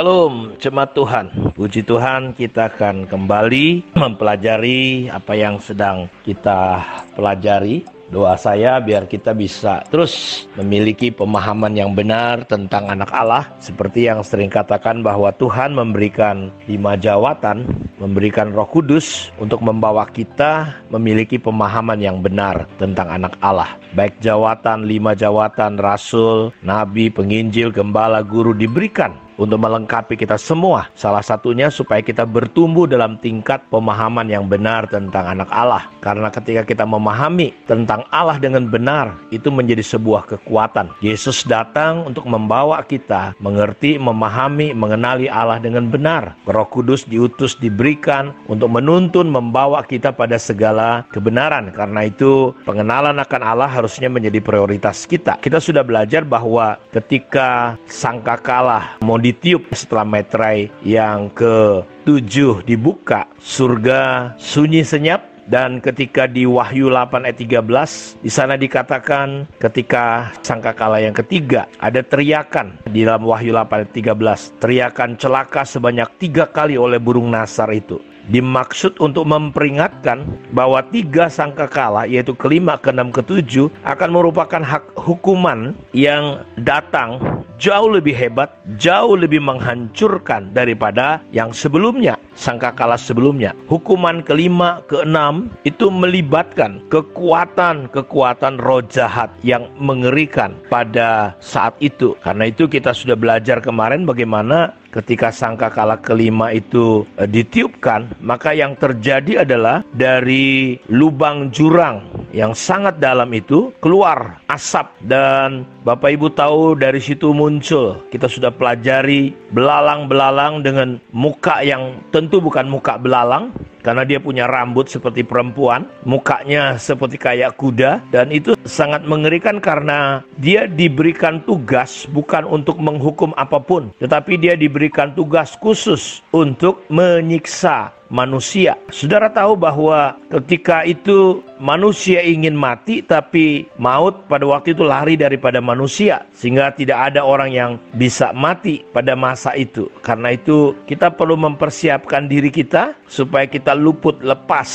Shalom, jemaat Tuhan. Puji Tuhan, kita akan kembali mempelajari apa yang sedang kita pelajari. Doa saya biar kita bisa terus memiliki pemahaman yang benar tentang anak Allah. Seperti yang sering katakan bahwa Tuhan memberikan 5 jawatan, memberikan Roh Kudus untuk membawa kita memiliki pemahaman yang benar tentang anak Allah. Baik jawatan, 5 jawatan, rasul, nabi, penginjil, gembala, guru diberikan untuk melengkapi kita semua. Salah satunya supaya kita bertumbuh dalam tingkat pemahaman yang benar tentang anak Allah. Karena ketika kita memahami tentang Allah dengan benar, itu menjadi sebuah kekuatan. Yesus datang untuk membawa kita mengerti, memahami, mengenali Allah dengan benar. Roh Kudus diutus, diberikan untuk menuntun, membawa kita pada segala kebenaran. Karena itu pengenalan akan Allah harusnya menjadi prioritas kita. Kita sudah belajar bahwa ketika sangkakala mau ditiup setelah meterai yang ke-7 dibuka, surga sunyi senyap. Dan ketika di Wahyu 8 ayat 13, di sana dikatakan ketika sangkakala yang ketiga, ada teriakan di dalam Wahyu 8 ayat 13, teriakan celaka sebanyak 3 kali oleh burung nasar itu. Dimaksud untuk memperingatkan bahwa 3 sangkakala, yaitu kelima, keenam, ketujuh, akan merupakan hak hukuman yang datang jauh lebih hebat, jauh lebih menghancurkan daripada yang sebelumnya, sangkakala sebelumnya. Hukuman kelima, keenam itu melibatkan kekuatan roh jahat yang mengerikan pada saat itu. Karena itu kita sudah belajar kemarin bagaimana ketika sangkakala kelima itu ditiupkan, maka yang terjadi adalah dari lubang jurang yang sangat dalam itu keluar asap, dan Bapak Ibu tahu dari situ muncul, kita sudah pelajari, belalang-belalang dengan muka yang tentu bukan muka belalang, karena dia punya rambut seperti perempuan, mukanya seperti kayak kuda, dan itu sangat mengerikan karena dia diberikan tugas bukan untuk menghukum apapun, tetapi dia diberikan tugas khusus untuk menyiksa manusia. Saudara tahu bahwa ketika itu manusia ingin mati, tapi maut pada waktu itu lari daripada manusia, sehingga tidak ada orang yang bisa mati pada masa itu. Karena itu kita perlu mempersiapkan diri kita supaya kita luput lepas.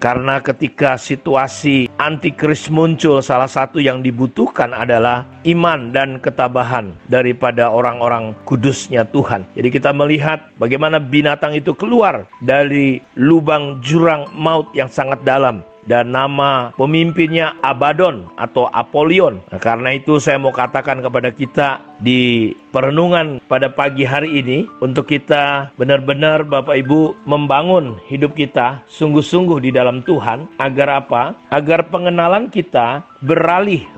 Karena ketika situasi antikris muncul, salah satu yang dibutuhkan adalah iman dan ketabahan daripada orang-orang kudusnya Tuhan. Jadi kita melihat bagaimana binatang itu keluar dari lubang jurang maut yang sangat dalam. Dan nama pemimpinnya Abaddon atau Apollyon. Nah, karena itu saya mau katakan kepada kita di perenungan pada pagi hari ini, untuk kita benar-benar Bapak Ibu membangun hidup kita sungguh-sungguh di dalam Tuhan. Agar apa? Agar pengenalan kita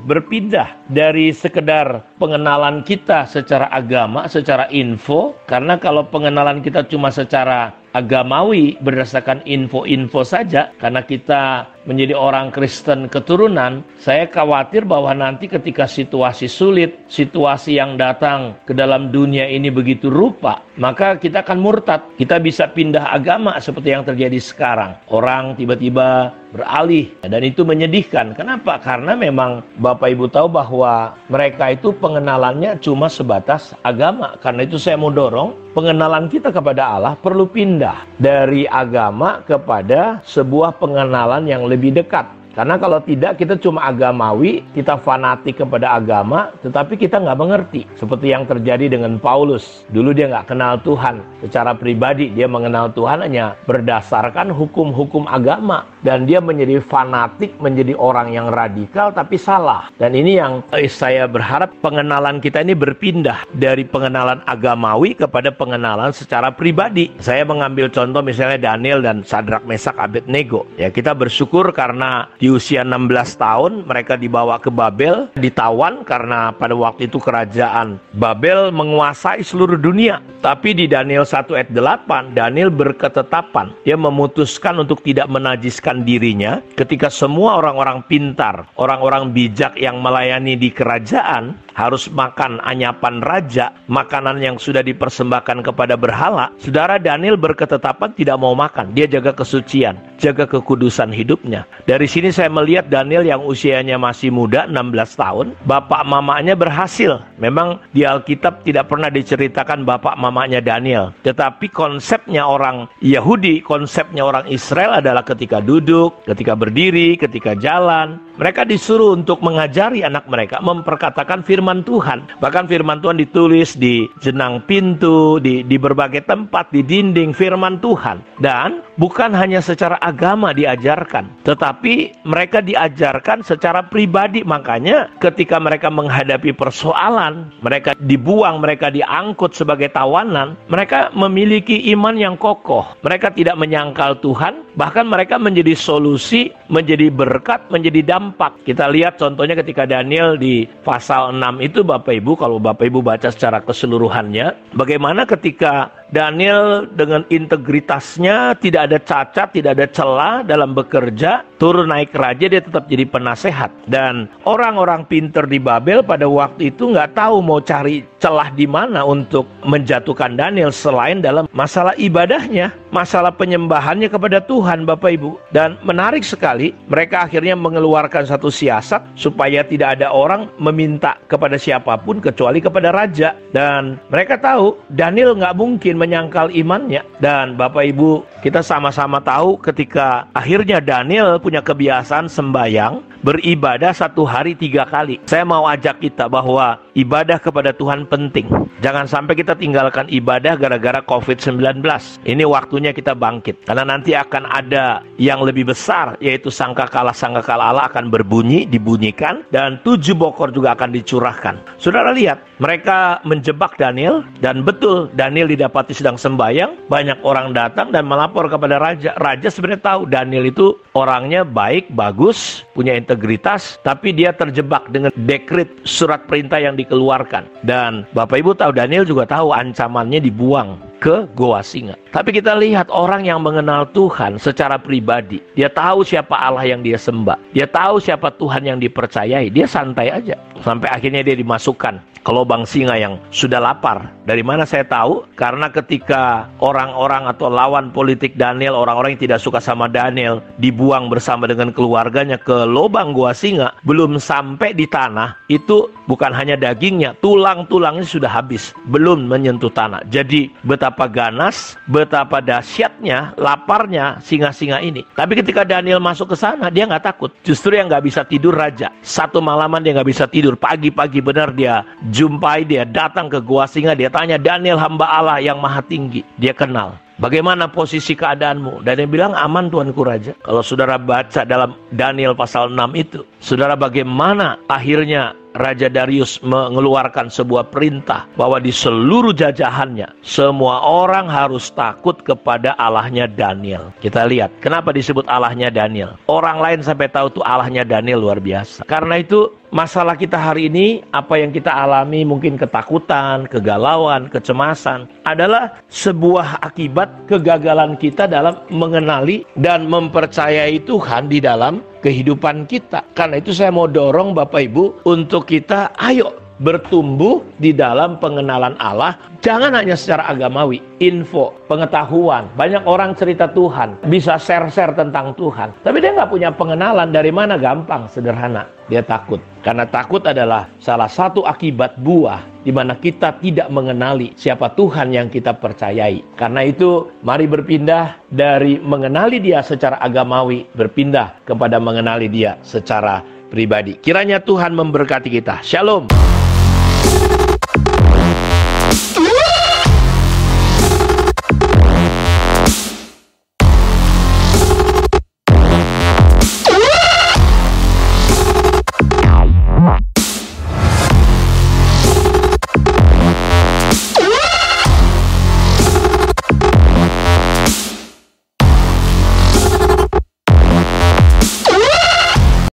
berpindah dari sekedar pengenalan kita secara agama, secara info. Karena kalau pengenalan kita cuma secara agamawi berdasarkan info-info saja, karena kita menjadi orang Kristen keturunan, saya khawatir bahwa nanti ketika situasi sulit, situasi yang datang ke dalam dunia ini begitu rupa, maka kita akan murtad. Kita bisa pindah agama seperti yang terjadi sekarang. Orang tiba-tiba beralih, dan itu menyedihkan. Kenapa? Karena memang Bapak Ibu tahu bahwa mereka itu pengenalannya cuma sebatas agama. Karena itu saya mau dorong pengenalan kita kepada Allah perlu pindah dari agama kepada sebuah pengenalan yang lebih dekat. Karena kalau tidak, kita cuma agamawi, kita fanatik kepada agama, tetapi kita nggak mengerti. Seperti yang terjadi dengan Paulus. Dulu dia nggak kenal Tuhan secara pribadi, dia mengenal Tuhan hanya berdasarkan hukum-hukum agama. Dan dia menjadi fanatik, menjadi orang yang radikal, tapi salah. Dan ini yang saya berharap pengenalan kita ini berpindah dari pengenalan agamawi kepada pengenalan secara pribadi. Saya mengambil contoh misalnya Daniel dan Sadrak, Mesak, Abednego. Ya, kita bersyukur karena di usia 16 tahun mereka dibawa ke Babel, ditawan karena pada waktu itu kerajaan Babel menguasai seluruh dunia. Tapi di Daniel 1 ayat 8, Daniel berketetapan, dia memutuskan untuk tidak menajiskan dirinya ketika semua orang-orang pintar, orang-orang bijak yang melayani di kerajaan harus makan anyapan raja, makanan yang sudah dipersembahkan kepada berhala. Saudara, Daniel berketetapan tidak mau makan, dia jaga kesucian. jaga kekudusan hidupnya. Dari sini saya melihat Daniel yang usianya masih muda, 16 tahun. Bapak mamanya berhasil. Memang di Alkitab tidak pernah diceritakan bapak mamanya Daniel. Tetapi konsepnya orang Yahudi, konsepnya orang Israel adalah ketika duduk, ketika berdiri, ketika jalan, mereka disuruh untuk mengajari anak mereka memperkatakan firman Tuhan. Bahkan firman Tuhan ditulis di jenang pintu, di berbagai tempat, di dinding, firman Tuhan. Dan bukan hanya secara agama diajarkan, tetapi mereka diajarkan secara pribadi. Makanya ketika mereka menghadapi persoalan, mereka dibuang, mereka diangkut sebagai tawanan, mereka memiliki iman yang kokoh. Mereka tidak menyangkal Tuhan, bahkan mereka menjadi solusi, menjadi berkat, menjadi dampak. Kita lihat contohnya ketika Daniel di pasal 6 itu, Bapak Ibu, kalau Bapak Ibu baca secara keseluruhannya, bagaimana ketika Daniel dengan integritasnya, tidak ada cacat, tidak ada celah dalam bekerja, turun naik raja, dia tetap jadi penasehat. Dan orang-orang pinter di Babel pada waktu itu nggak tahu mau cari celah di mana untuk menjatuhkan Daniel selain dalam masalah ibadahnya, masalah penyembahannya kepada Tuhan, Bapak Ibu. Dan menarik sekali, mereka akhirnya mengeluarkan satu siasat supaya tidak ada orang meminta kepada siapapun kecuali kepada raja. Dan mereka tahu Daniel nggak mungkin menyangkal imannya. Dan Bapak Ibu, kita sama-sama tahu ketika akhirnya Daniel punya kebiasaan sembahyang, beribadah 1 hari 3 kali. Saya mau ajak kita bahwa ibadah kepada Tuhan penting. Jangan sampai kita tinggalkan ibadah gara-gara COVID-19. Ini waktunya kita bangkit. Karena nanti akan ada yang lebih besar, yaitu sangkakala Allah akan berbunyi, dibunyikan, dan 7 bokor juga akan dicurahkan. Saudara lihat, mereka menjebak Daniel, dan betul Daniel didapati sedang sembahyang. Banyak orang datang dan melapor kepada raja. Raja sebenarnya tahu Daniel itu orangnya baik, bagus, punya integritas, tapi dia terjebak dengan dekret surat perintah yang dikeluarkan. Dan Bapak Ibu tahu, Daniel juga tahu ancamannya dibuang ke goa singa. Tapi kita lihat orang yang mengenal Tuhan secara pribadi, dia tahu siapa Allah yang dia sembah, dia tahu siapa Tuhan yang dipercayai, dia santai aja. Sampai akhirnya dia dimasukkan ke lubang singa yang sudah lapar. Dari mana saya tahu? Karena ketika orang-orang atau lawan politik Daniel, orang-orang yang tidak suka sama Daniel, dibuang bersama dengan keluarganya ke lubang gua singa, belum sampai di tanah, itu bukan hanya dagingnya, tulang-tulangnya sudah habis, belum menyentuh tanah. Jadi betapa ganas, betapa dahsyatnya, laparnya singa-singa ini. Tapi ketika Daniel masuk ke sana, dia nggak takut. Justru yang nggak bisa tidur raja. 1 malaman dia nggak bisa tidur. Pagi-pagi benar dia jumpai, dia datang ke gua singa, dia tanya, Daniel hamba Allah yang maha tinggi. Dia kenal. Bagaimana posisi keadaanmu? Dan dia bilang, aman Tuanku Raja. Kalau saudara baca dalam Daniel pasal 6 itu, saudara, bagaimana akhirnya Raja Darius mengeluarkan sebuah perintah bahwa di seluruh jajahannya semua orang harus takut kepada Allahnya Daniel. Kita lihat kenapa disebut Allahnya Daniel. Orang lain sampai tahu tuh Allahnya Daniel luar biasa. Karena itu masalah kita hari ini, apa yang kita alami, mungkin ketakutan, kegalauan, kecemasan, adalah sebuah akibat kegagalan kita dalam mengenali dan mempercayai Tuhan di dalam kehidupan kita. Karena itu saya mau dorong Bapak Ibu untuk kita ayo bertumbuh di dalam pengenalan Allah. Jangan hanya secara agamawi, info, pengetahuan. Banyak orang cerita Tuhan, bisa share-share tentang Tuhan, tapi dia nggak punya pengenalan. Dari mana? Gampang, sederhana. Dia takut. Karena takut adalah salah satu akibat buah di mana kita tidak mengenali siapa Tuhan yang kita percayai. Karena itu, mari berpindah dari mengenali Dia secara agamawi, berpindah kepada mengenali Dia secara pribadi. Kiranya Tuhan memberkati kita. Shalom.